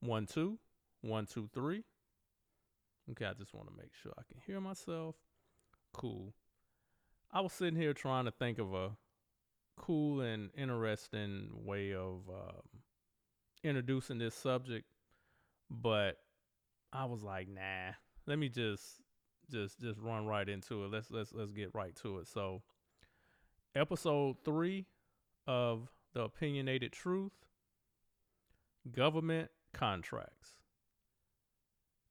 One, two, one, two, three. Okay, I just want to make sure I can hear myself. Cool. I was sitting here trying to think of a cool and interesting way of introducing this subject, but I was like, nah. Let me just run right into it. Let's get right to it. So, episode 3 of the Opinionated Truth: Government Contracts.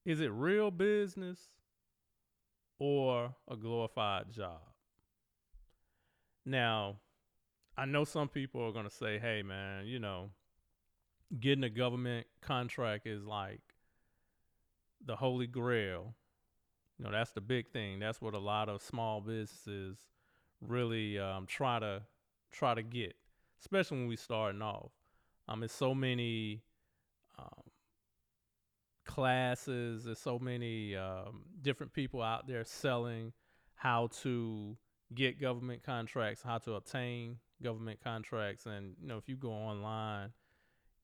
Is it real business or a glorified job? Now, I know some people are going to say, hey, man, getting a government contract is like the holy grail. That's the big thing. That's what a lot of small businesses really try to get, especially when we starting off. There's so many um, classes. There's so many different people out there selling how to get government contracts, how to obtain government contracts, and if you go online,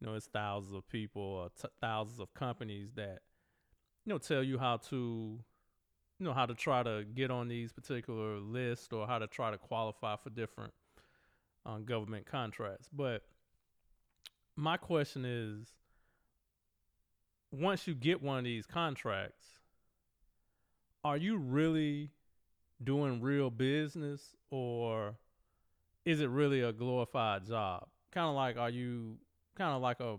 it's thousands of people or thousands of companies that tell you how to try to get on these particular lists or how to try to qualify for different government contracts. But my question is, once you get one of these contracts, are you really doing real business, or is it really a glorified job? Are you kind of like a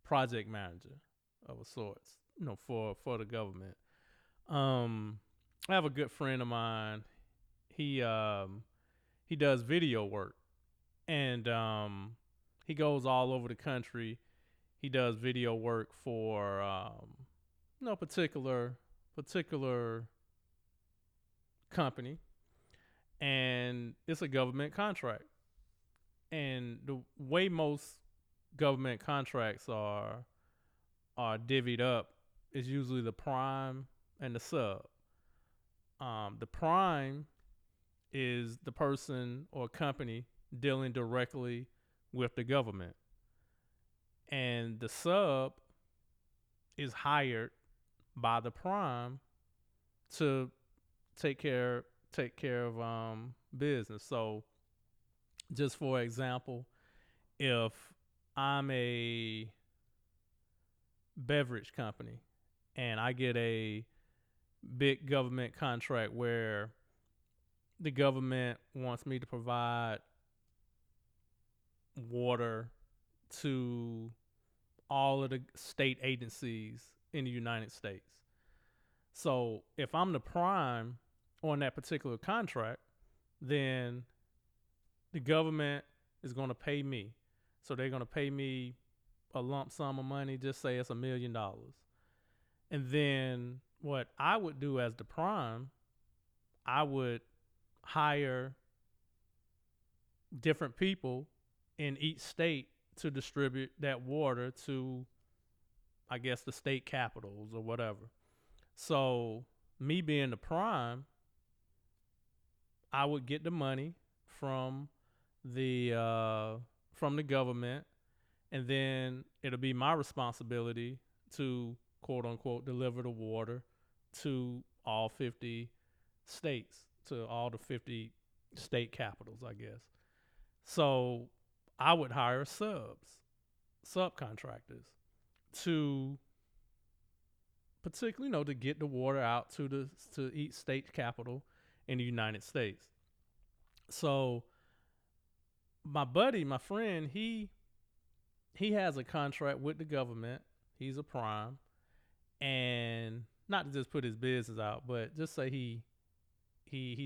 project manager of a sorts, for the government? I have a good friend of mine. He does video work, and he goes all over the country. He does video work for no particular company, and it's a government contract. And the way most government contracts are divvied up is usually the prime and the sub. The prime is the person or company dealing directly with the government, and the sub is hired by the prime to take care of business. So, just for example, if I'm a beverage company and I get a big government contract where the government wants me to provide water to all of the state agencies in the United States. So if I'm the prime on that particular contract, then the government is going to pay me. So they're going to pay me a lump sum of money, just say it's $1 million. And then what I would do as the prime, I would hire different people in each state to distribute that water to, I guess, the state capitals or whatever. So, me being the prime, I would get the money from the government, and then it'll be my responsibility to quote unquote deliver the water to all 50 states, to all the 50 state capitals, I guess. So I would hire subcontractors to particularly, to get the water out to each state capital in the United States. So my friend, he has a contract with the government. He's a prime, and not to just put his business out, but just say he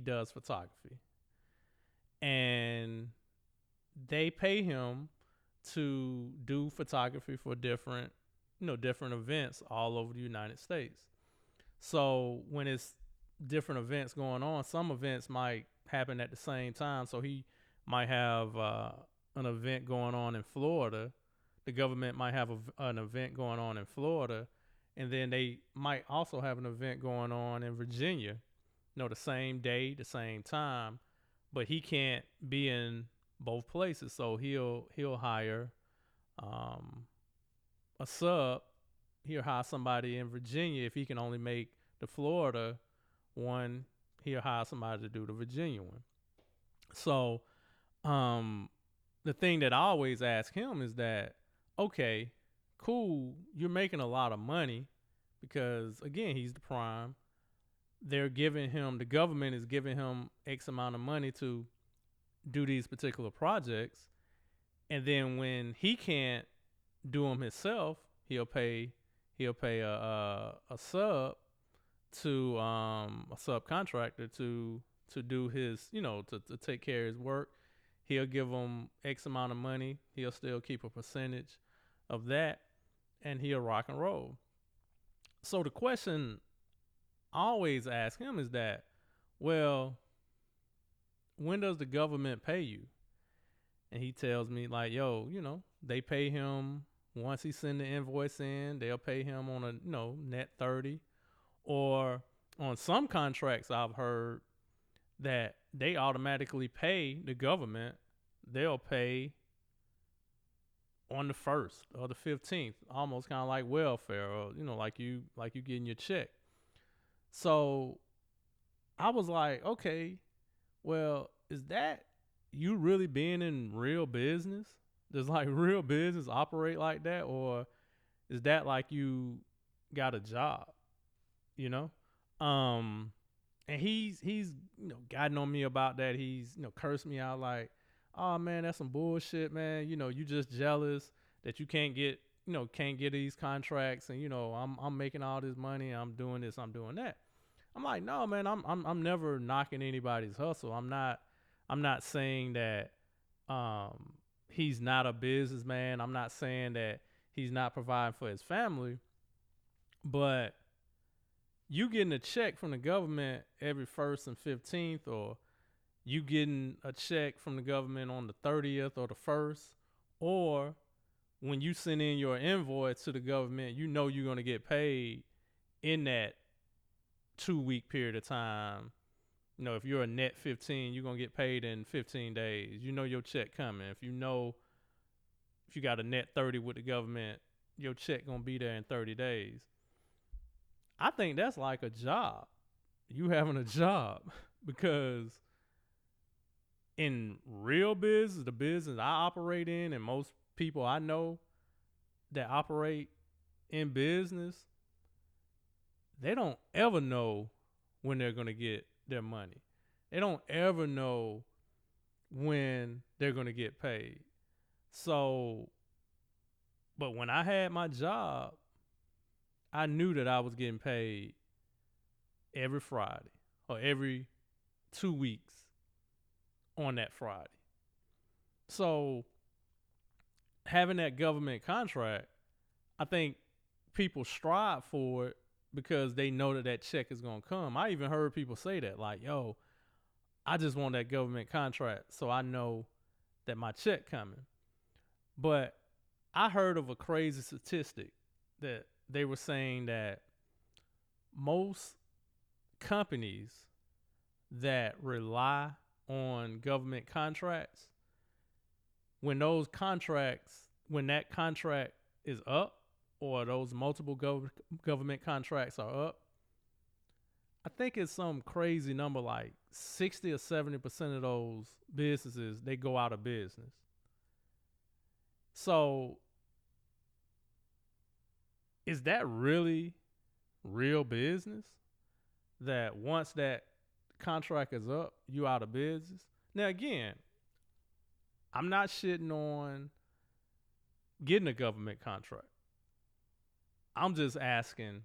does photography, and they pay him to do photography for different events all over the United States. So when it's different events going on, some events might happen at the same time. So he might have an event going on in Florida. The government might have an event going on in Florida, and then they might also have an event going on in Virginia. The same day, the same time, but he can't be in both places. So he'll hire a sub he'll hire somebody in Virginia. If he can only make the Florida one, he'll hire somebody to do the Virginia one. So the thing that I always ask him is that, okay, cool, you're making a lot of money because, again, he's the prime. They're giving him, the government is giving him X amount of money to do these particular projects. And then when he can't do them himself, he'll pay a sub to a subcontractor to do his, to take care of his work. He'll give him X amount of money. He'll still keep a percentage of that, and he'll rock and roll. So the question I always ask him is that, well, when does the government pay you? And he tells me like, yo, they pay him once he send the invoice in. They'll pay him on a net 30, or on some contracts I've heard that they automatically pay the government. They'll pay on the 1st or the 15th, almost kind of like welfare, or like you getting your check. So I was like, okay, well, is that you really being in real business? Does like real business operate like that, or is that like you got a job? And he's gotten on me about that. He's cursed me out like, oh man, that's some bullshit, man. You just jealous that you can't get these contracts, and I'm making all this money, I'm doing this, I'm doing that. I'm like, no, man, I'm never knocking anybody's hustle. I'm not saying that he's not a businessman. I'm not saying that he's not providing for his family. But you getting a check from the government every 1st and 15th, or you getting a check from the government on the 30th or the 1st, or when you send in your invoice to the government, you're going to get paid in that 2-week period of time. If you're a net 15, you're going to get paid in 15 days. Your check coming. If you got a net 30 with the government, your check going to be there in 30 days. I think that's like a job. You having a job, because in real business, the business I operate in, and most people I know that operate in business, they don't ever know when they're going to get their money. They don't ever know when they're going to get paid. So, but when I had my job, I knew that I was getting paid every Friday or every 2 weeks on that Friday. So having that government contract, I think people strive for it because they know that check is going to come. I even heard people say that, like, yo, I just want that government contract so I know that my check coming. But I heard of a crazy statistic that they were saying that most companies that rely on government contracts, when that contract is up, or those multiple government contracts are up, I think it's some crazy number, like 60 or 70% of those businesses, they go out of business. So is that really real business? That once that contract is up, you out of business? Now again, I'm not shitting on getting a government contract. I'm just asking,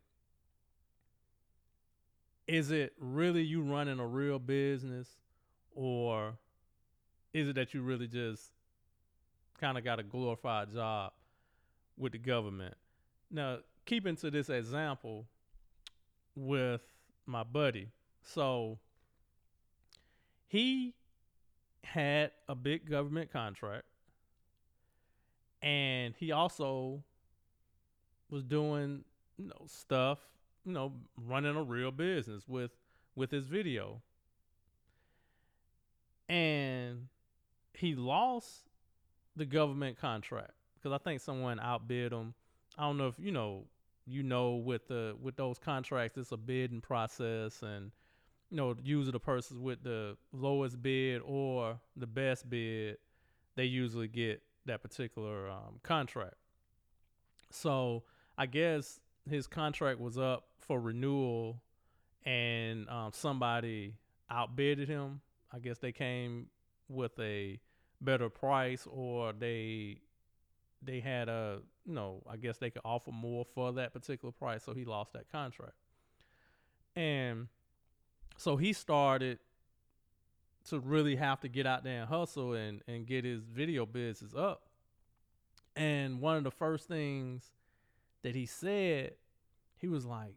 is it really you running a real business, or is it that you really just kind of got a glorified job with the government? Now, keeping to this example with my buddy. So he had a big government contract, and he also was doing stuff, running a real business with his video. And he lost the government contract because I think someone outbid him. I don't know if with those contracts, it's a bidding process, and usually the persons with the lowest bid or the best bid, they usually get that particular contract. So I guess his contract was up for renewal, and somebody outbidded him. I guess they came with a better price, or they had I guess they could offer more for that particular price, so he lost that contract. And so he started to really have to get out there and hustle and get his video business up. And one of the first things that he said, he was like,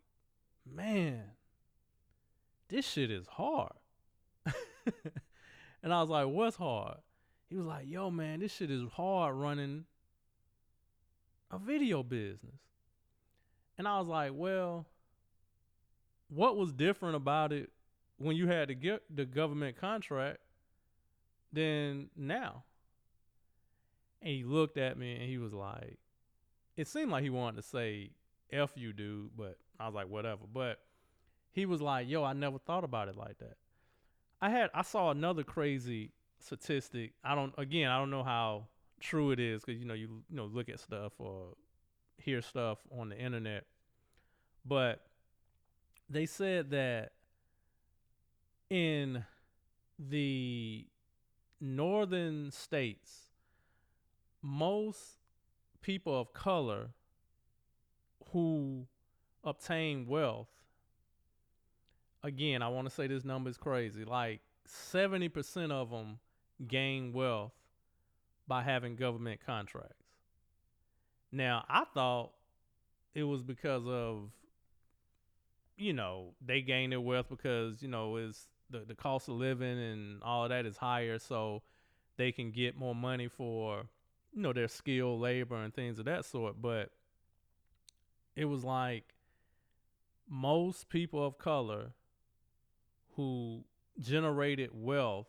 man, this shit is hard. And I was like, what's hard? He was like, yo, man, this shit is hard running a video business. And I was like, well, what was different about it when you had to get the government contract than now? And he looked at me and he was like, it seemed like he wanted to say F you, dude, but I was like, whatever. But he was like, yo, I never thought about it like that. I saw another crazy statistic. I don't know how true it is, because you look at stuff or hear stuff on the internet. But they said that in the northern states, most people of color who obtain wealth, again, I want to say this number is crazy, like 70% of them gain wealth by having government contracts. Now, I thought it was because of, they gain their wealth because, it's the cost of living and all of that is higher, so they can get more money for, their skilled labor and things of that sort. But it was like most people of color who generated wealth,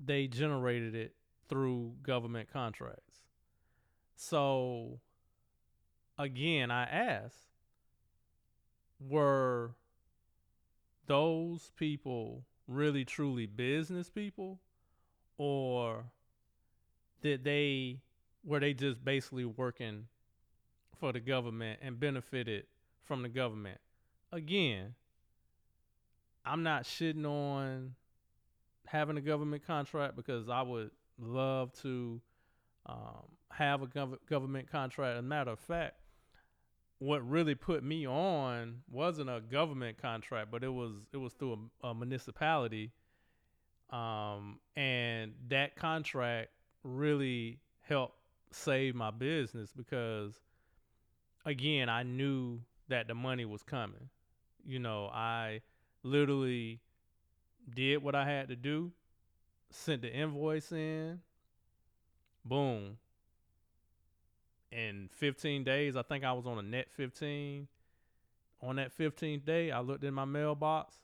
they generated it through government contracts. So again, I asked, were those people really truly business people, or were they just basically working for the government and benefited from the government? Again, I'm not shitting on having a government contract, because I would love to have a government contract. As a matter of fact, what really put me on wasn't a government contract, but it was through a municipality, and that contract really helped save my business, because again, I knew that the money was coming. I literally did what I had to do, sent the invoice in, boom. In 15 days, I think I was on a net 15. On that 15th day, I looked in my mailbox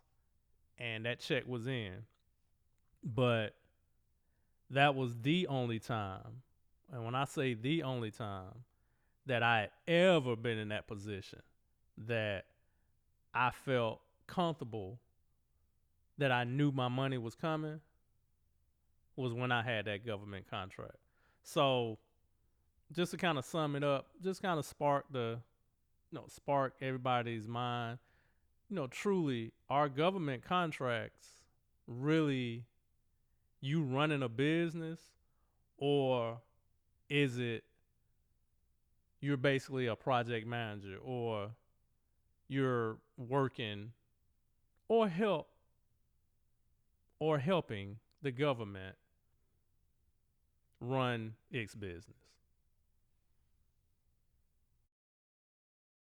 and that check was in. But that was the only time, and when I say the only time, that I had ever been in that position, that I felt comfortable that I knew my money was coming, was when I had that government contract. So just to kind of sum it up, just kind of spark everybody's mind. Truly, our government contracts really you running a business, or is it you're basically a project manager, or you're working or helping the government run its business?